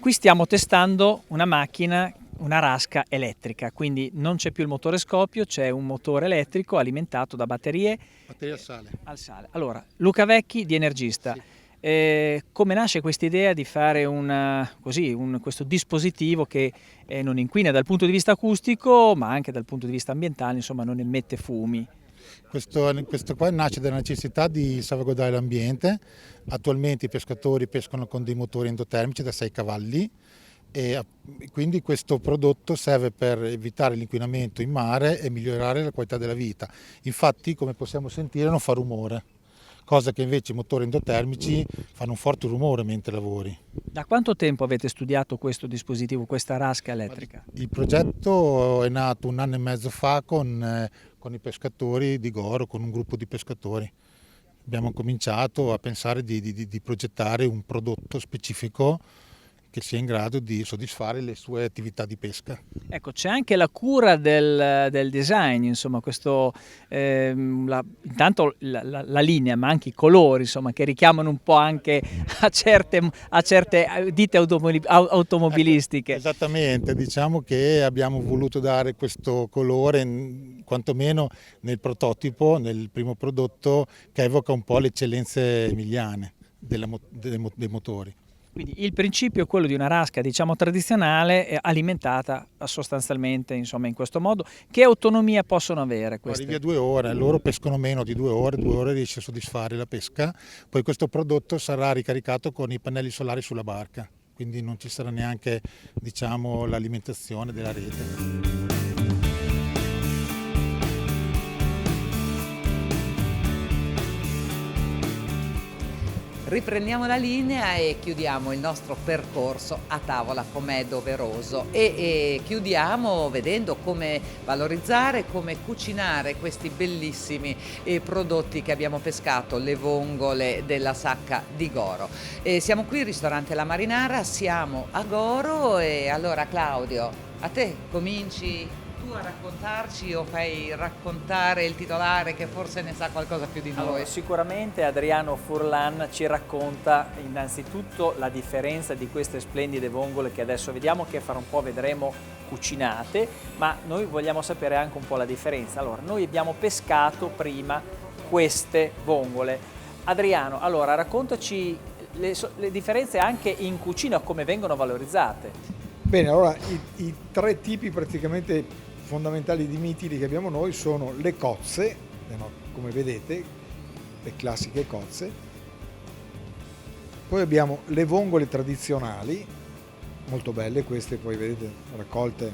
Qui stiamo testando una macchina, una rasca elettrica, quindi non c'è più il motore scoppio, c'è un motore elettrico alimentato da batterie Batteria al sale. Allora, Luca Vecchi di Energista. Sì. Come nasce questa idea di fare questo dispositivo che non inquina dal punto di vista acustico, ma anche dal punto di vista ambientale, insomma non emette fumi? Questo qua nasce dalla necessità di salvaguardare l'ambiente. Attualmente i pescatori pescano con dei motori endotermici da 6 cavalli e quindi questo prodotto serve per evitare l'inquinamento in mare e migliorare la qualità della vita. Infatti, come possiamo sentire, non fa rumore, cosa che invece i motori endotermici fanno un forte rumore mentre lavori. Da quanto tempo avete studiato questo dispositivo, questa rasca elettrica? Il progetto è nato 1 anno e mezzo fa con i pescatori di Goro, con un gruppo di pescatori. Abbiamo cominciato a pensare di progettare un prodotto specifico che sia in grado di soddisfare le sue attività di pesca. Ecco, c'è anche la cura del design, insomma, intanto la linea, ma anche i colori, insomma, che richiamano un po' anche a certe ditte automobilistiche. Ecco, esattamente, diciamo che abbiamo voluto dare questo colore, quantomeno nel prototipo, nel primo prodotto, che evoca un po' le eccellenze emiliane dei motori. Quindi il principio è quello di una rasca, diciamo, tradizionale, alimentata sostanzialmente, insomma, in questo modo. Che autonomia possono avere queste? Arrivi a 2 ore, loro pescano meno di 2 ore riesce a soddisfare la pesca. Poi questo prodotto sarà ricaricato con i pannelli solari sulla barca, quindi non ci sarà neanche, diciamo, l'alimentazione della rete. Riprendiamo la linea e chiudiamo il nostro percorso a tavola, com'è doveroso, e chiudiamo vedendo come valorizzare, come cucinare questi bellissimi prodotti che abbiamo pescato, le vongole della Sacca di Goro. Siamo qui al ristorante La Marinara, siamo a Goro e allora Claudio, a te cominci tu a raccontarci o fai raccontare il titolare che forse ne sa qualcosa più di noi? Allora, sicuramente Adriano Furlan ci racconta innanzitutto la differenza di queste splendide vongole che adesso vediamo, che fra un po' vedremo cucinate, ma noi vogliamo sapere anche un po' la differenza. Allora, noi abbiamo pescato prima queste vongole. Adriano, allora raccontaci le differenze anche in cucina, come vengono valorizzate. Bene, allora i 3 tipi praticamente fondamentali di mitili che abbiamo noi sono le cozze, come vedete, le classiche cozze, poi abbiamo le vongole tradizionali, molto belle queste, poi vedete raccolte,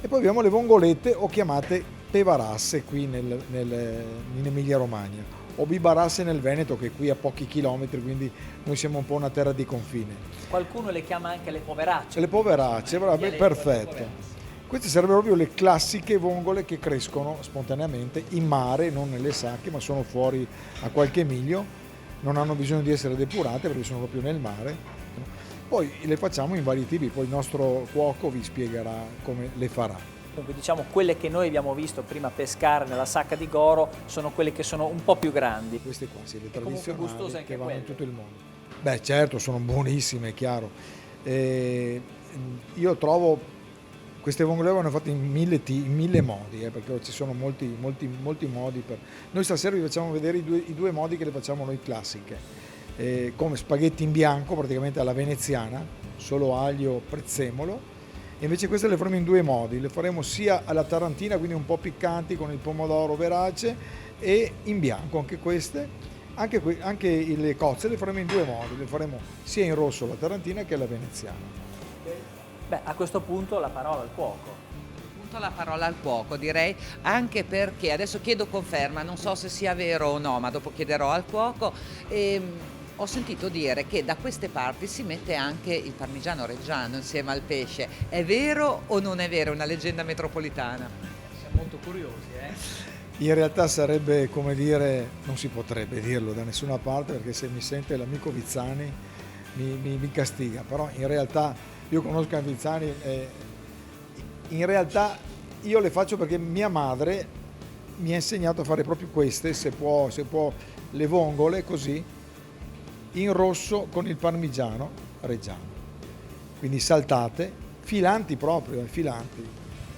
e poi abbiamo le vongolette o chiamate pevarasse qui in Emilia Romagna, o bibarasse nel Veneto, che è qui a pochi chilometri, quindi noi siamo un po' una terra di confine. Qualcuno le chiama anche le poveracce. Le poveracce, perfetto. Queste sarebbero proprio le classiche vongole che crescono spontaneamente in mare, non nelle sacche, ma sono fuori a qualche miglio, non hanno bisogno di essere depurate perché sono proprio nel mare. Poi le facciamo in vari tipi, poi il nostro cuoco vi spiegherà come le farà. Dunque, diciamo, quelle che noi abbiamo visto prima pescare nella Sacca di Goro sono quelle che sono un po' più grandi. Queste qua, sì, le tradizionali gustose anche che vanno quelle. in tutto il mondo. Beh, certo, sono buonissime, è chiaro. Io trovo queste vongole vanno fatte in mille modi, perché ci sono molti modi. Noi stasera vi facciamo vedere i due modi che le facciamo noi classiche. Come spaghetti in bianco, praticamente alla veneziana, solo aglio, prezzemolo. E invece queste le faremo in 2 modi, le faremo sia alla tarantina, quindi un po' piccanti con il pomodoro verace, e in bianco anche queste. Anche le cozze le faremo in 2 modi, le faremo sia in rosso la tarantina che la veneziana. Beh, a questo punto la parola al cuoco. La parola al cuoco, direi, anche perché adesso chiedo conferma, non so se sia vero o no, ma dopo chiederò al cuoco. Ho sentito dire che da queste parti si mette anche il parmigiano reggiano insieme al pesce. È vero o non è vero? È una leggenda metropolitana. Siamo molto curiosi, In realtà sarebbe, come dire, non si potrebbe dirlo da nessuna parte, perché se mi sente l'amico Vizzani mi castiga, però in realtà io conosco Vizzani e in realtà io le faccio perché mia madre mi ha insegnato a fare proprio queste, se può le vongole così, in rosso con il parmigiano reggiano. quindi saltate, filanti proprio, filanti.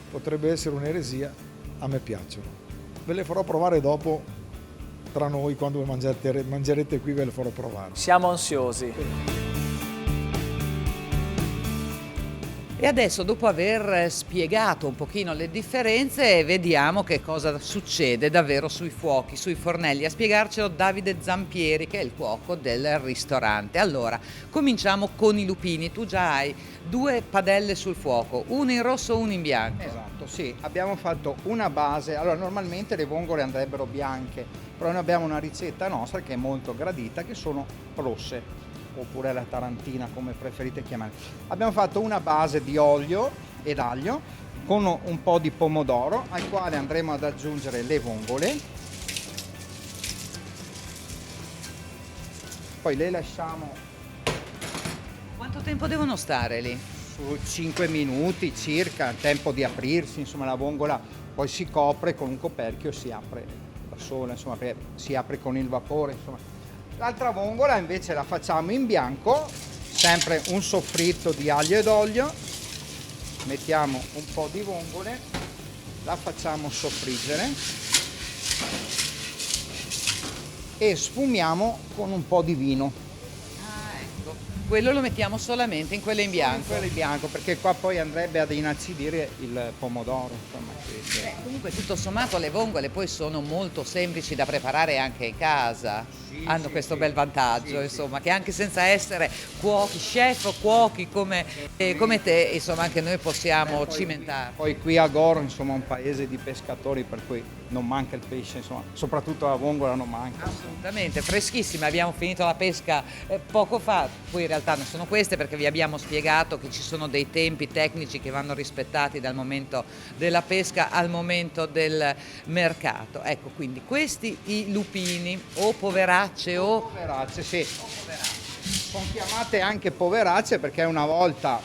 Potrebbe essere un'eresia, a me piacciono. Ve le farò provare dopo tra noi, quando mangerete qui ve le farò provare. Siamo ansiosi. E adesso, dopo aver spiegato un pochino le differenze, vediamo che cosa succede davvero sui fuochi, sui fornelli. A spiegarcelo Davide Zampieri, che è il cuoco del ristorante. Allora, cominciamo con i lupini. Tu già hai 2 padelle sul fuoco, una in rosso, una in bianco. Esatto, sì, abbiamo fatto una base. Allora, normalmente le vongole andrebbero bianche, però noi abbiamo una ricetta nostra che è molto gradita, che sono rosse, oppure la tarantina, come preferite chiamare. Abbiamo fatto una base di olio ed aglio con un po' di pomodoro, al quale andremo ad aggiungere le vongole. Poi le lasciamo Quanto tempo devono stare lì? su 5 minuti circa, tempo di aprirsi, insomma la vongola poi si copre con un coperchio e si apre da sola, insomma si apre con il vapore, insomma. L'altra vongola invece la facciamo in bianco, sempre un soffritto di aglio ed olio, mettiamo un po' di vongole, la facciamo soffriggere e sfumiamo con un po' di vino. Ah, ecco. Quello lo mettiamo solamente in quelle in bianco. Quello in bianco, perché qua poi andrebbe ad inacidire il pomodoro, insomma. Comunque tutto sommato le vongole poi sono molto semplici da preparare anche in casa, hanno questo bel vantaggio, insomma, che anche senza essere cuochi, chef o cuochi come te, insomma, anche noi possiamo cimentare. Poi qui a Goro, insomma, è un paese di pescatori, per cui non manca il pesce, insomma, soprattutto la vongola non manca. Assolutamente, freschissima, abbiamo finito la pesca poco fa, poi in realtà non sono queste perché vi abbiamo spiegato che ci sono dei tempi tecnici che vanno rispettati dal momento della pesca al momento del mercato. Ecco, quindi questi i lupini o poveracce o... Poveracce, sì. Sono chiamate anche poveracce perché una volta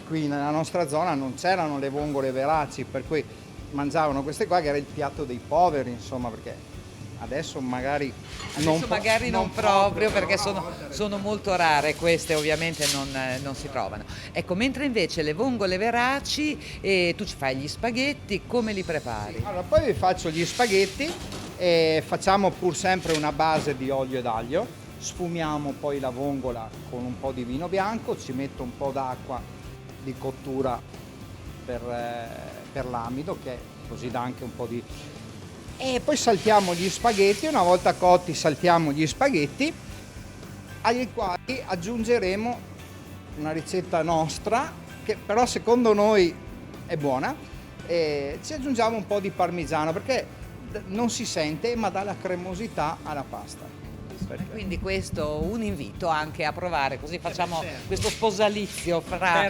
qui nella nostra zona non c'erano le vongole veraci, per cui mangiavano queste qua, che era il piatto dei poveri, insomma, perché adesso magari non proprio perché sono molto rare, queste ovviamente non si trovano. Ecco, mentre invece le vongole veraci, tu ci fai gli spaghetti, come li prepari? Allora, poi vi faccio gli spaghetti e facciamo pur sempre una base di olio ed aglio, sfumiamo poi la vongola con un po' di vino bianco, ci metto un po' d'acqua di cottura per l'amido, che così dà anche un po' di... E poi saltiamo gli spaghetti, una volta cotti saltiamo gli spaghetti, ai quali aggiungeremo una ricetta nostra, che però secondo noi è buona, e ci aggiungiamo un po' di parmigiano, perché non si sente ma dà la cremosità alla pasta. Quindi questo un invito anche a provare, così facciamo questo sposalizio fra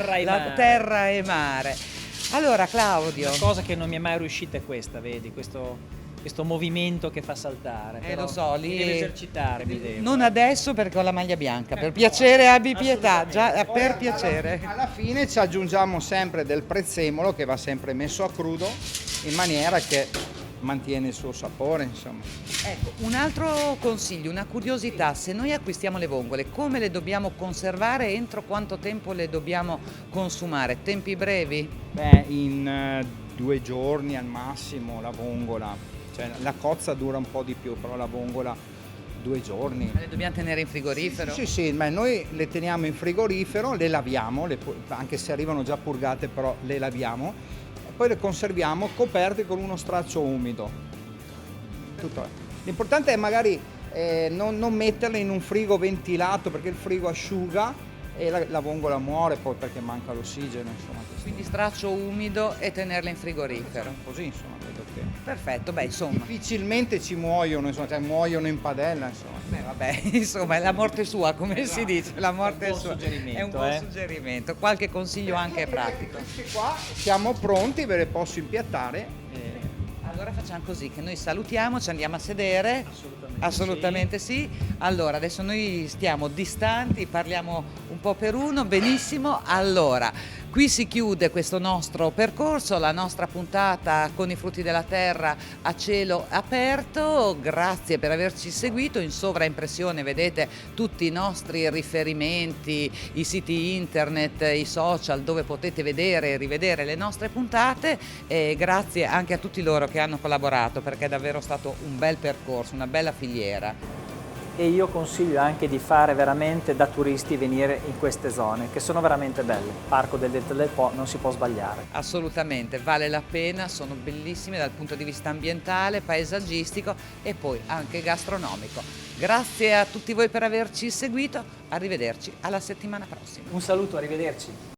terra e mare. Allora Claudio, Una cosa che non mi è mai riuscita è questa, vedi, questo movimento che fa saltare. Però lo so, lì mi devo esercitare, mi devo. non adesso perché ho la maglia bianca, per piacere abbi pietà, già per piacere. Alla fine ci aggiungiamo sempre del prezzemolo, che va sempre messo a crudo, in maniera che mantiene il suo sapore, insomma. Ecco, un altro consiglio, una curiosità: se noi acquistiamo le vongole, come le dobbiamo conservare, entro quanto tempo le dobbiamo consumare? Tempi brevi? Beh, in 2 giorni al massimo la vongola, cioè la cozza dura un po' di più, però la vongola 2 giorni. Le dobbiamo tenere in frigorifero? Sì, beh, noi le teniamo in frigorifero, le laviamo, anche se arrivano già purgate, però le laviamo, e poi le conserviamo coperte con uno straccio umido. Tutto. L'importante è magari non metterle in un frigo ventilato, perché il frigo asciuga e la vongola muore poi perché manca l'ossigeno, insomma. Quindi straccio umido e tenerle in frigorifero. Così, insomma, vedo che Perfetto, beh, insomma. difficilmente ci muoiono, insomma, cioè muoiono in padella, insomma. Beh, vabbè, insomma, è la morte sua, come si dice, la morte È un buon sua. suggerimento, È un buon suggerimento, qualche consiglio anche pratico. Queste qua siamo pronti, ve le posso impiattare. Allora facciamo così, che noi salutiamo, ci andiamo a sedere. Assolutamente sì. Allora, adesso noi stiamo distanti, parliamo un po' per uno, benissimo. Allora, Qui si chiude questo nostro percorso, la nostra puntata con i frutti della terra a cielo aperto. Grazie per averci seguito. In sovraimpressione vedete tutti i nostri riferimenti, i siti internet, i social dove potete vedere e rivedere le nostre puntate, e grazie anche a tutti loro che hanno collaborato, perché è davvero stato un bel percorso, una bella filiera. E io consiglio anche di fare veramente da turisti, venire in queste zone che sono veramente belle. Parco del Delta del Po, non si può sbagliare. Assolutamente, vale la pena, sono bellissime dal punto di vista ambientale, paesaggistico e poi anche gastronomico. Grazie a tutti voi per averci seguito, arrivederci alla settimana prossima. Un saluto, arrivederci.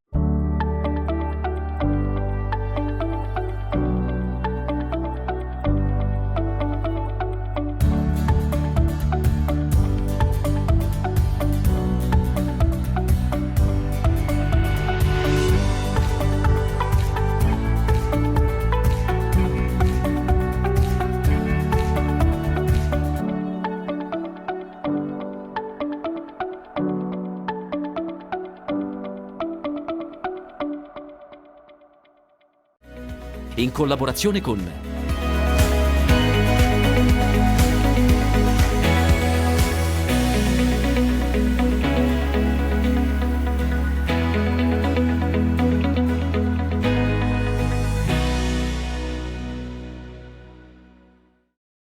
In collaborazione con